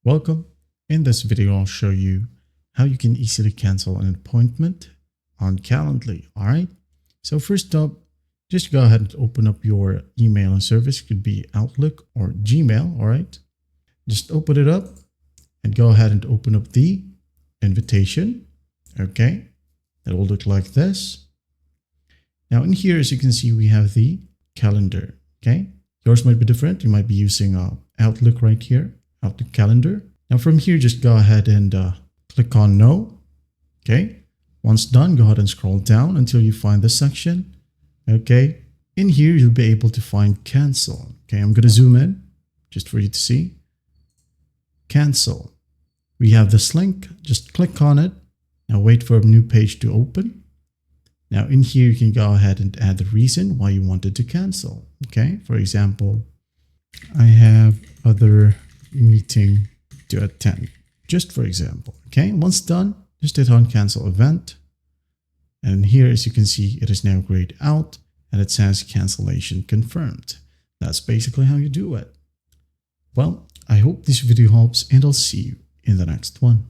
Welcome. In this video, I'll show you how you can easily cancel an appointment on Calendly. All right. So first up, just go ahead and open up your email and service. It could be Outlook or Gmail. All right. Just open it up and go ahead and open up the invitation. Okay. It will look like this. Now in here, as you can see, we have the calendar. Okay. Yours might be different. You might be using Outlook right here. Outlook calendar. Now from here, just go ahead and click on no. Okay. Once done, go ahead and scroll down until you find this section. Okay. In here, you'll be able to find cancel. Okay. I'm going to zoom in just for you to see. Cancel. We have this link. Just click on it. Now wait for a new page to open. Now in here, you can go ahead and add the reason why you wanted to cancel. Okay. For example, I have other meeting to attend, just for example. Okay, once done, just hit on cancel event. And here, as you can see, it is now grayed out and it says cancellation confirmed. That's basically how you do it. Well, I hope this video helps and I'll see you in the next one.